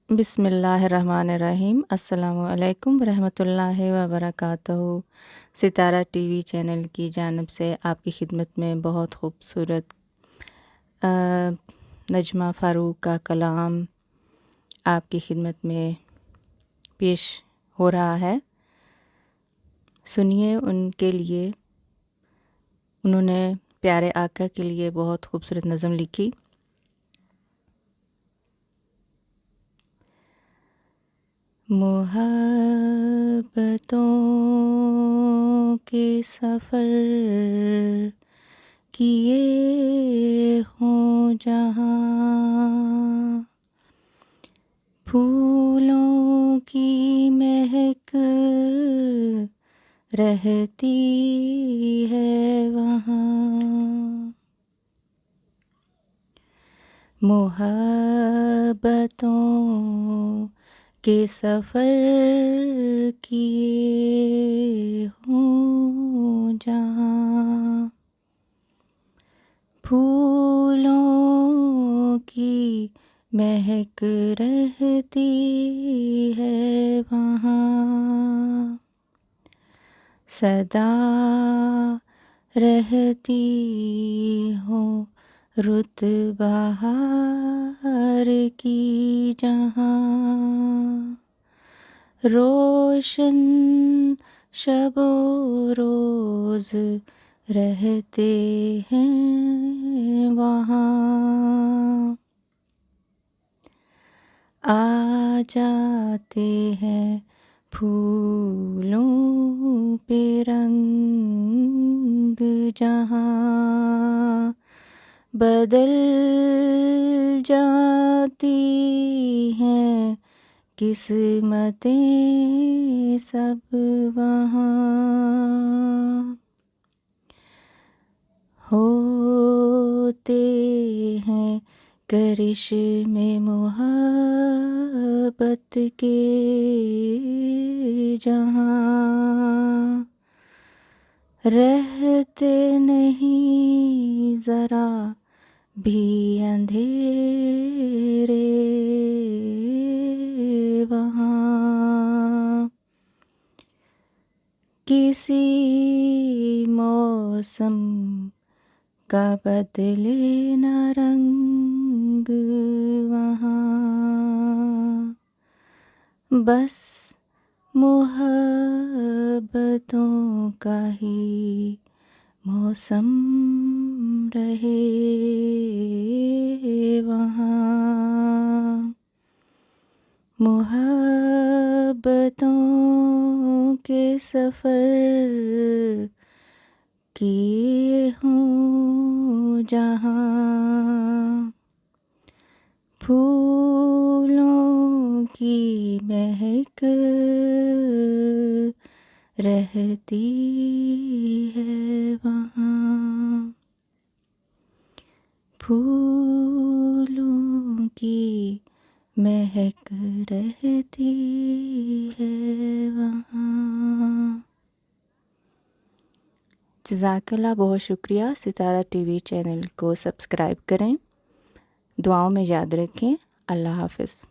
بسم اللہ الرحمن الرحیم۔ السلام علیکم ورحمۃ اللہ وبرکاتہ۔ ستارہ ٹی وی چینل کی جانب سے آپ کی خدمت میں بہت خوبصورت نجمہ فاروق کا کلام آپ کی خدمت میں پیش ہو رہا ہے۔ سنیے ان کے لیے، انہوں نے پیارے آقا کے لیے بہت خوبصورت نظم لکھی۔ محبتوں کے سفر کیے ہوں جہاں، پھولوں کی مہک رہتی ہے وہاں، محبتوں کے سفر کیے ہوں جہاں، پھولوں کی مہک رہتی ہے وہاں، صدا رہتی ہوں رت بہار کی جہاں، روشن شب و روز رہتے ہیں وہاں، آ جاتے ہیں پھولوں پہ رنگ جہاں، بدل جاتی ہیں قسمتیں سب وہاں، ہوتے ہیں کرشمے محبت کے جہاں، رہتے نہیں ذرا بھی اندھیرے وہاں، کسی موسم کا بدلے نہ رنگ وہاں، بس محبتوں کا ہی موسم رہے وہاں، محبتوں کے سفر کیے ہوں جہاں، پھولوں کی مہک رہتی ہے وہاں، پھولوں کی مہک رہتی ہے وہاں۔ جزاک اللہ، بہت شکریہ۔ ستارہ ٹی وی چینل کو سبسکرائب کریں، دعاؤں میں یاد رکھیں۔ اللہ حافظ۔